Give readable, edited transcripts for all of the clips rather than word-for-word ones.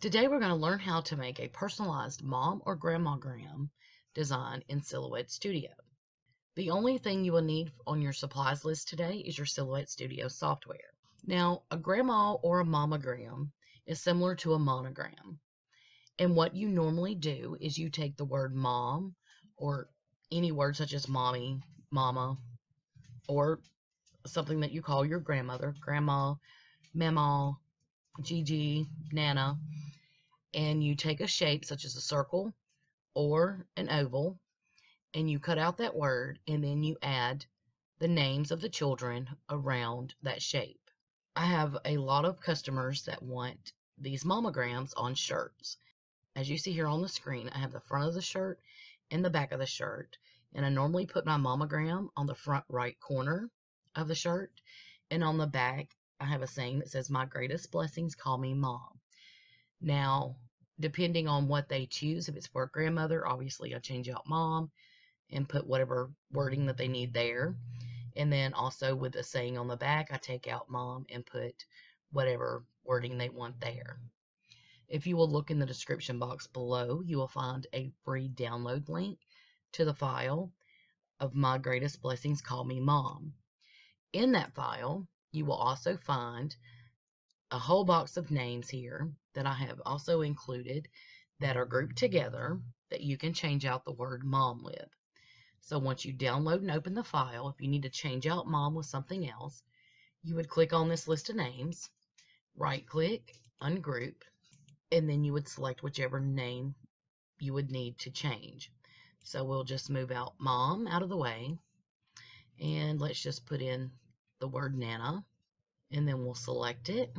Today we're going to learn how to make a personalized mom or grandmagram design in Silhouette Studio. The only thing you will need on your supplies list today is your Silhouette Studio software. Now, a grandma or a momogram is similar to a monogram. And what you normally do is you take the word mom or any word such as mommy, mama, or something that you call your grandmother, grandma, mama, Gigi, Nana, and you take a shape such as a circle or an oval, and you cut out that word, and then you add the names of the children around that shape. I have a lot of customers that want these momograms on shirts. As you see here on the screen, I have the front of the shirt and the back of the shirt, and I normally put my momogram on the front right corner of the shirt, and on the back I have a saying that says, "My greatest blessings, call me mom." Now, depending on what they choose, if it's for a grandmother, obviously I change out mom and put whatever wording that they need there. And then also with the saying on the back, I take out mom and put whatever wording they want there. If you will look in the description box below, you will find a free download link to the file of My Greatest Blessings, Call Me Mom. In that file, you will also find a whole box of names here that I have also included that are grouped together that you can change out the word mom with. So once you download and open the file, if you need to change out mom with something else, you would click on this list of names, right click, ungroup, and then you would select whichever name you would need to change. So we'll just move out mom out of the way, and let's just put in the word Nana, and then we'll select it,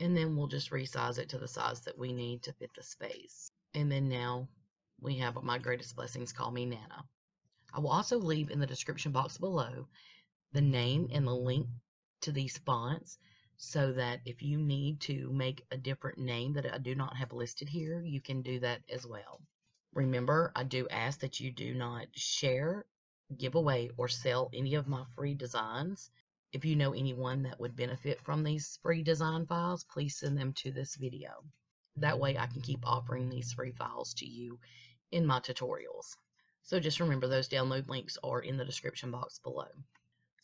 and then we'll just resize it to the size that we need to fit the space. And then now we have My Greatest Blessings, Call Me Nana. I will also leave in the description box below the name and the link to these fonts, so that if you need to make a different name that I do not have listed here, you can do that as well. Remember, I do ask that you do not share, give away, or sell any of my free designs. If you know anyone that would benefit from these free design files, please send them to this video. That way I can keep offering these free files to you in my tutorials. So just remember, those download links are in the description box below.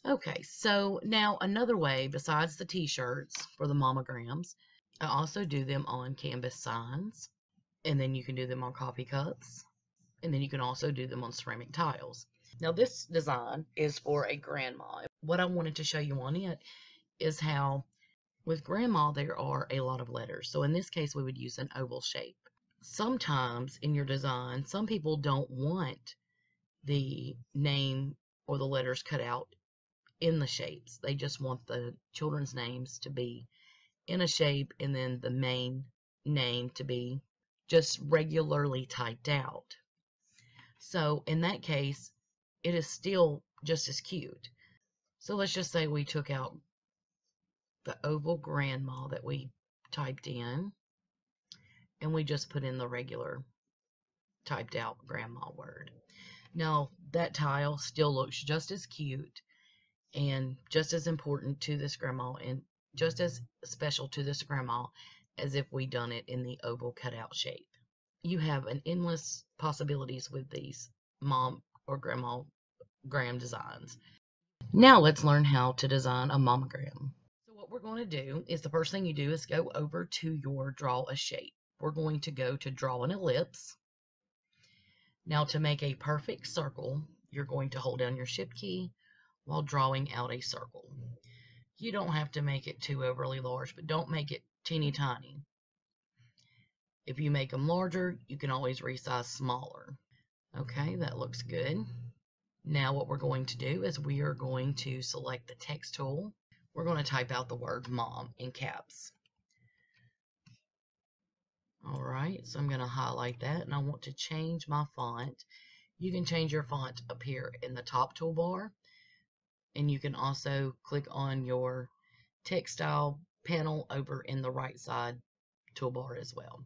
Okay, so now another way besides the t-shirts for the momograms, I also do them on canvas signs, and then you can do them on coffee cups, and then you can also do them on ceramic tiles. Now this design is for a grandma. What I wanted to show you on it is how with grandma there are a lot of letters. So in this case we would use an oval shape. Sometimes in your design, some people don't want the name or the letters cut out in the shapes. They just want the children's names to be in a shape, and then the main name to be just regularly typed out. So in that case, it is still just as cute. So let's just say we took out the oval grandma that we typed in, and we just put in the regular typed out grandma word. Now that tile still looks just as cute and just as important to this grandma, and just as special to this grandma as if we done it in the oval cutout shape. You have an endless possibilities with these mom or grandma gram designs. Now let's learn how to design a momogram. So what we're going to do is, the first thing you do is go over to your draw a shape. We're going to go to draw an ellipse. Now to make a perfect circle, you're going to hold down your shift key while drawing out a circle. You don't have to make it too overly large, but don't make it teeny tiny. If you make them larger, you can always resize smaller. Okay, that looks good. Now what we're going to do is we are going to select the text tool. We're going to type out the word mom in caps. Alright, so I'm going to highlight that, and I want to change my font. You can change your font up here in the top toolbar, and you can also click on your text style panel over in the right side toolbar as well.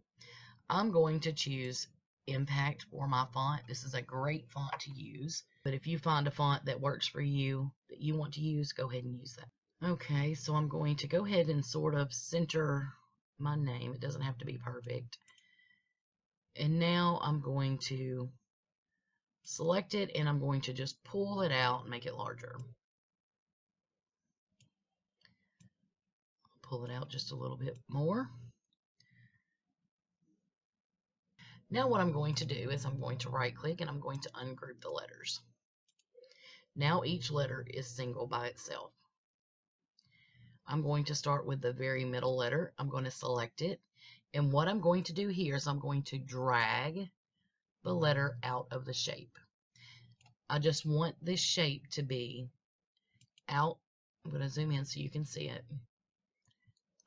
I'm going to choose Impact for my font. This is a great font to use, but if you find a font that works for you, that you want to use, go ahead and use that. Okay, so I'm going to go ahead and sort of center my name. It doesn't have to be perfect. And now I'm going to select it, and I'm going to just pull it out and make it larger. Pull it out just a little bit more. Now what I'm going to do is I'm going to right click and I'm going to ungroup the letters. Now each letter is single by itself. I'm going to start with the very middle letter. I'm going to select it. And what I'm going to do here is I'm going to drag the letter out of the shape. I just want this shape to be out. I'm going to zoom in so you can see it.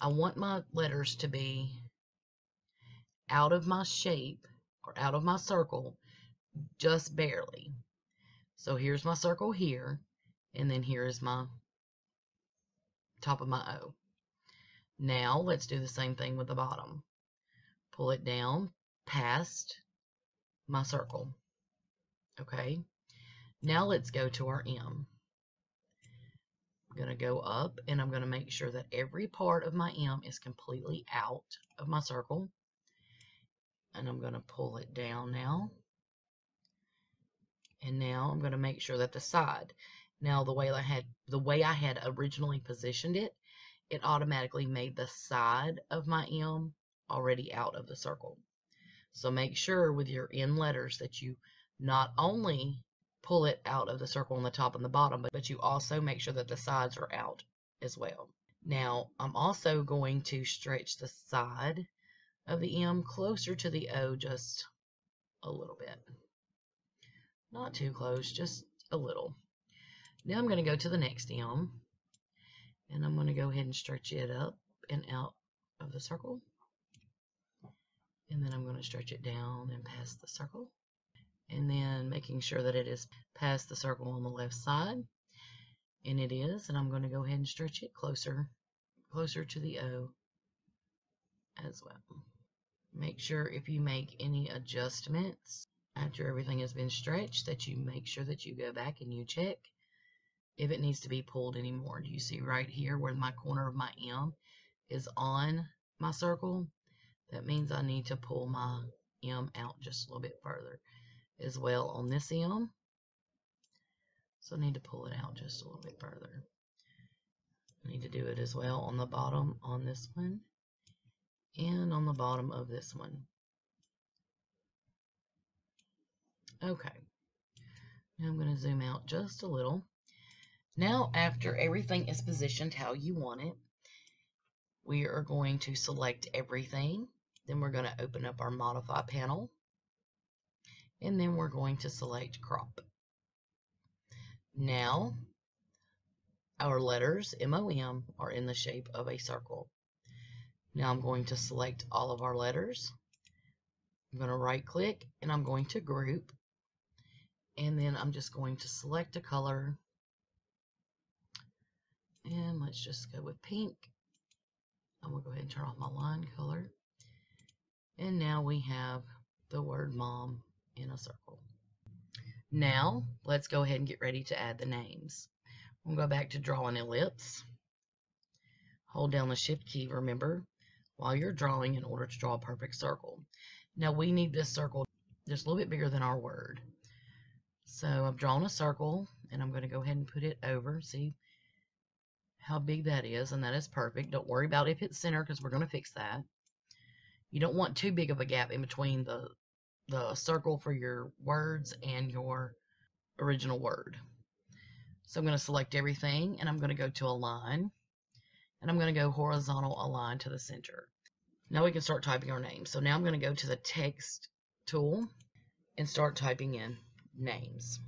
I want my letters to be out of my shape or out of my circle just barely. So here's my circle here, and then here is my top of my O. Now let's do the same thing with the bottom. Pull it down past my circle. Okay, now let's go to our M. I'm going to go up and I'm going to make sure that every part of my M is completely out of my circle. And I'm going to pull it down now. And now I'm going to make sure that the side. Now the way I had originally positioned it, it automatically made the side of my M already out of the circle. So make sure with your N letters that you not only pull it out of the circle on the top and the bottom, but you also make sure that the sides are out as well. Now I'm also going to stretch the side of the M closer to the O just a little bit. Not too close, just a little. Now I'm going to go to the next M, and I'm going to go ahead and stretch it up and out of the circle. And then I'm going to stretch it down and past the circle. And then making sure that it is past the circle on the left side. And it is, and I'm going to go ahead and stretch it closer to the O as well. Make sure if you make any adjustments after everything has been stretched that you make sure that you go back and you check if it needs to be pulled anymore. Do you see right here where my corner of my M is on my circle? That means I need to pull my M out just a little bit further as well on this M. So I need to pull it out just a little bit further. I need to do it as well on the bottom on this one and on the bottom of this one. Okay, now I'm going to zoom out just a little. Now after everything is positioned how you want it, we are going to select everything. Then we're going to open up our modify panel, and then we're going to select crop. Now our letters MOM are in the shape of a circle. Now I'm going to select all of our letters. I'm going to right click and I'm going to group, and then I'm just going to select a color, and let's just go with pink. I'm going to go ahead and turn off my line color, and now we have the word mom in a circle. Now let's go ahead and get ready to add the names. We'll go back to draw an ellipse. Hold down the shift key, remember, while you're drawing in order to draw a perfect circle. Now we need this circle just a little bit bigger than our word. So I've drawn a circle and I'm going to go ahead and put it over. See how big that is, and that is perfect. Don't worry about if it's center because we're going to fix that. You don't want too big of a gap in between the circle for your words and your original word. So I'm going to select everything and I'm going to go to align, and I'm going to go horizontal align to the center. Now we can start typing our name. So now I'm going to go to the text tool and start typing in names.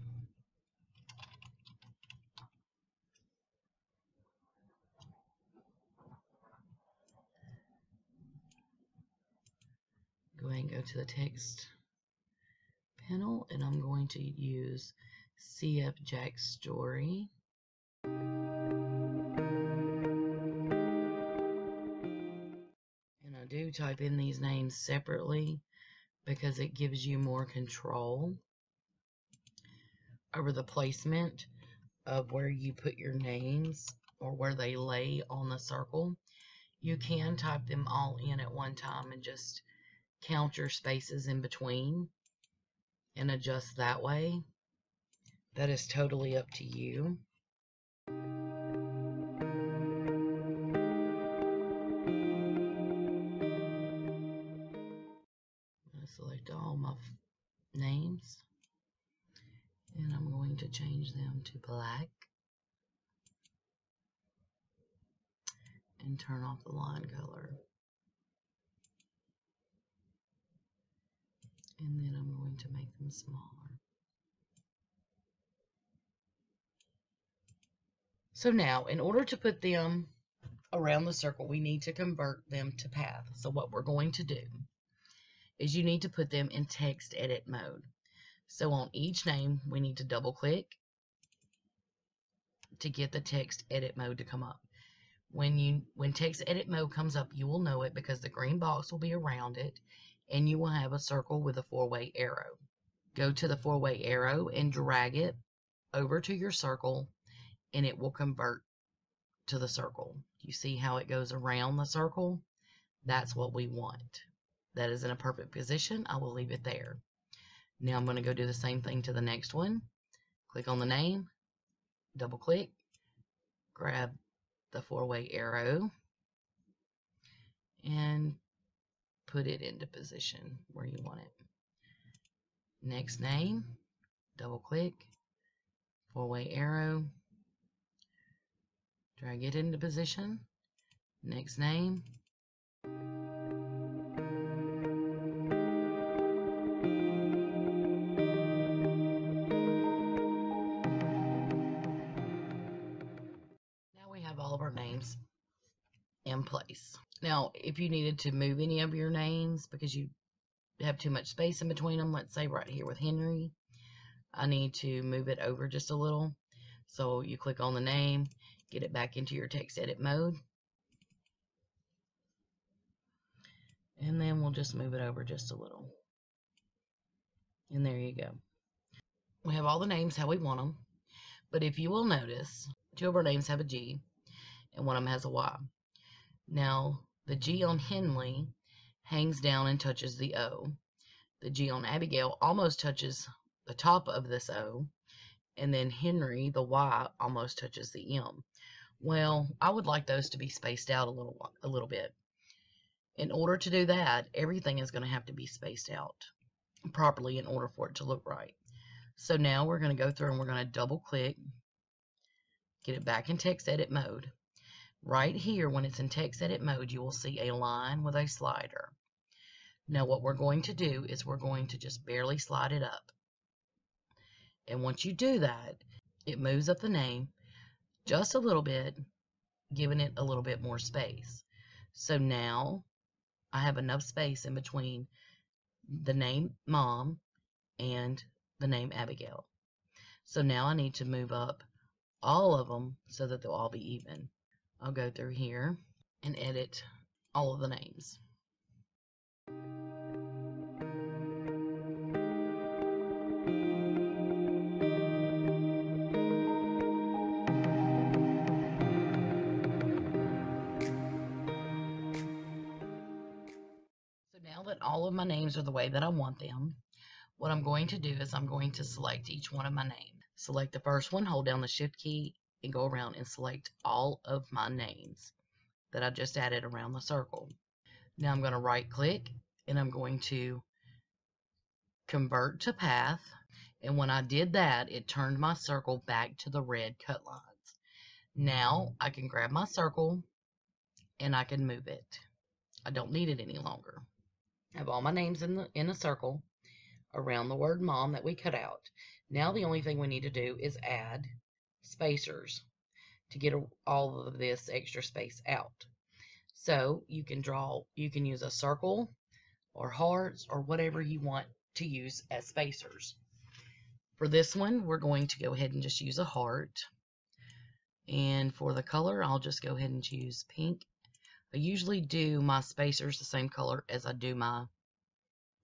Go ahead and go to the text panel, and I'm going to use CF Jack Story. And I do type in these names separately because it gives you more control over the placement of where you put your names or where they lay on the circle. You can type them all in at one time and just count your spaces in between and adjust that way. That is totally up to you. Select all my names, and I'm going to change them to black and turn off the line color. And then I'm going to make them smaller. So now, in order to put them around the circle, we need to convert them to path. So what we're going to do is you need to put them in text edit mode. So on each name, we need to double click to get the text edit mode to come up. When text edit mode comes up, you will know it because the green box will be around it and you will have a circle with a 4-way arrow. Go to the 4-way arrow and drag it over to your circle and it will convert to the circle. You see how it goes around the circle? That's what we want. That is in a perfect position. I will leave it there. Now I'm going to go do the same thing to the next one. Click on the name, double click, grab the 4-way arrow, and put it into position where you want it. Next name, double click, 4-way arrow, drag it into position. Next name, now we have all of our names in place. Now, if you needed to move any of your names because you have too much space in between them, let's say right here with Henry, I need to move it over just a little. So you click on the name, get it back into your text edit mode, and then we'll just move it over just a little. And there you go. We have all the names how we want them, but if you will notice, 2 of our names have a G and 1 of them has a Y. Now, the G on Henley hangs down and touches the O. The G on Abigail almost touches the top of this O, and then Henry, the Y, almost touches the M. Well, I would like those to be spaced out a little bit. In order to do that, everything is going to have to be spaced out properly in order for it to look right. So now we're going to go through and we're going to double click, get it back in text edit mode. Right here, when it's in text edit mode, you will see a line with a slider. Now what we're going to do is we're going to just barely slide it up. And once you do that, it moves up the name just a little bit, giving it a little bit more space. So now I have enough space in between the name Mom and the name Abigail. So now I need to move up all of them so that they'll all be even. I'll go through here and edit all of the names. So now that all of my names are the way that I want them, what I'm going to do is I'm going to select each one of my names. Select the first one, hold down the Shift key, and go around and select all of my names that I just added around the circle. Now I'm going to right click and I'm going to convert to path, and when I did that, it turned my circle back to the red cut lines. Now I can grab my circle and I can move it. I don't need it any longer. I have all my names in a circle around the word Mom that we cut out. Now the only thing we need to do is add spacers to get all of this extra space out. So you can use a circle or hearts or whatever you want to use as spacers. For this one, we're going to go ahead and just use a heart. And for the color, I'll just go ahead and choose pink. I usually do my spacers the same color as I do my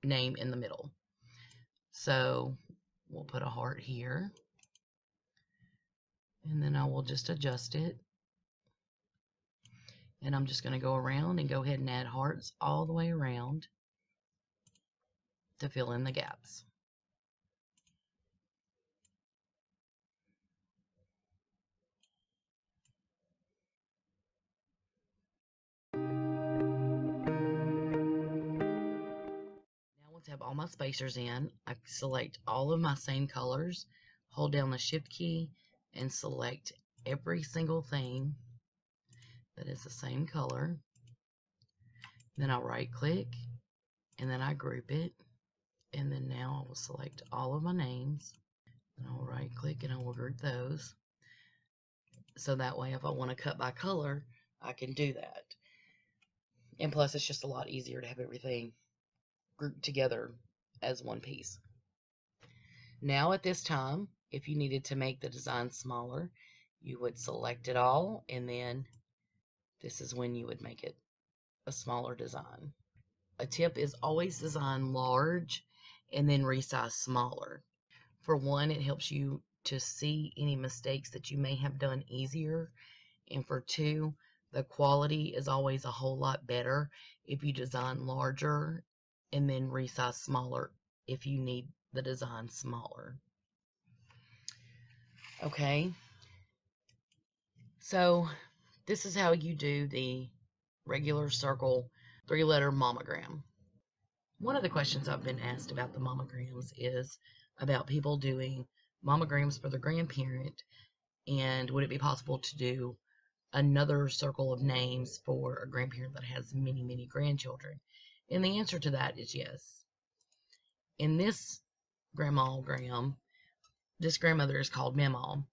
name in the middle. So we'll put a heart here. And then I will just adjust it. And I'm just going to go around and go ahead and add hearts all the way around to fill in the gaps. Now once I have all my spacers in, I select all of my same colors, hold down the Shift key, and select every single thing that is the same color. Then I'll right click, and then I group it, and then now I will select all of my names, and I'll right click and I will group those. So that way if I want to cut by color, I can do that. And plus it's just a lot easier to have everything grouped together as one piece. Now at this time, if you needed to make the design smaller, you would select it all, and then this is when you would make it a smaller design. A tip is always design large and then resize smaller. For one, it helps you to see any mistakes that you may have done easier, and for two, the quality is always a whole lot better if you design larger and then resize smaller if you need the design smaller. Okay, so this is how you do the regular circle 3-letter MomOgram. One of the questions I've been asked about the MomOgrams is about people doing MomOgrams for the grandparent, and would it be possible to do another circle of names for a grandparent that has many, many grandchildren? And the answer to that is yes. In this GrandmaOgram, this grandmother is called Memaw,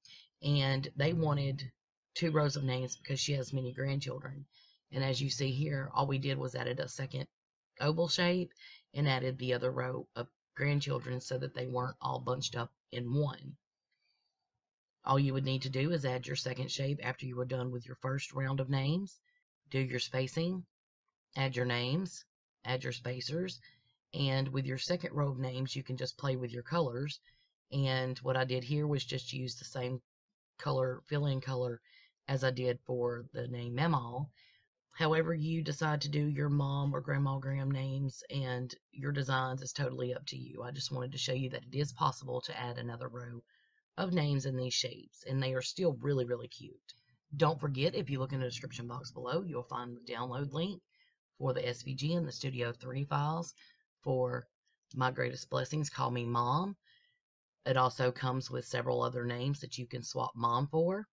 and they wanted 2 rows of names because she has many grandchildren. And as you see here, all we did was added a second oval shape and added the other row of grandchildren so that they weren't all bunched up in one. All you would need to do is add your second shape after you were done with your first round of names, do your spacing, add your names, add your spacers, and with your second row of names you can just play with your colors. And what I did here was just use the same color, fill-in color, as I did for the name Memaw. However you decide to do your mom or GrandmaOgram names and your designs is totally up to you. I just wanted to show you that it is possible to add another row of names in these shapes, and they are still really, really cute. Don't forget, if you look in the description box below, you'll find the download link for the SVG and the Studio 3 files for My Greatest Blessings, Call Me Mom. It also comes with several other names that you can swap mom for.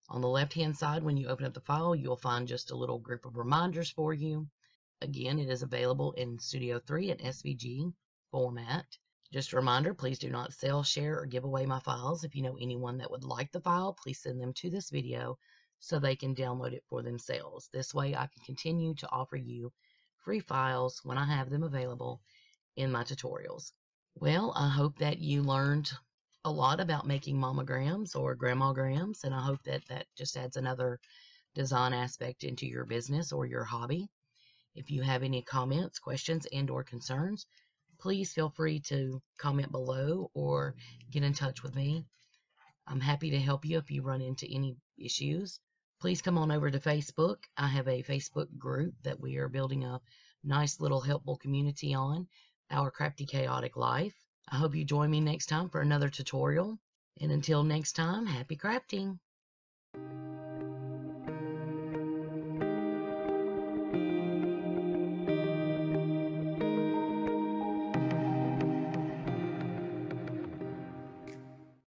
On the left-hand side, when you open up the file, you'll find just a little group of reminders for you. Again, it is available in Studio 3 and SVG format. Just a reminder, please do not sell, share, or give away my files. If you know anyone that would like the file, please send them to this video so they can download it for themselves. This way I can continue to offer you free files when I have them available in my tutorials. Well, I hope that you learned a lot about making MomOgrams or GrandmaOgrams, and I hope that that just adds another design aspect into your business or your hobby. If you have any comments, questions, and or concerns, please feel free to comment below or get in touch with me. I'm happy to help you if you run into any issues. Please come on over to Facebook. I have a Facebook group that we are building a nice little helpful community on, Our Crafty Chaotic Life. I hope you join me next time for another tutorial. And until next time, happy crafting!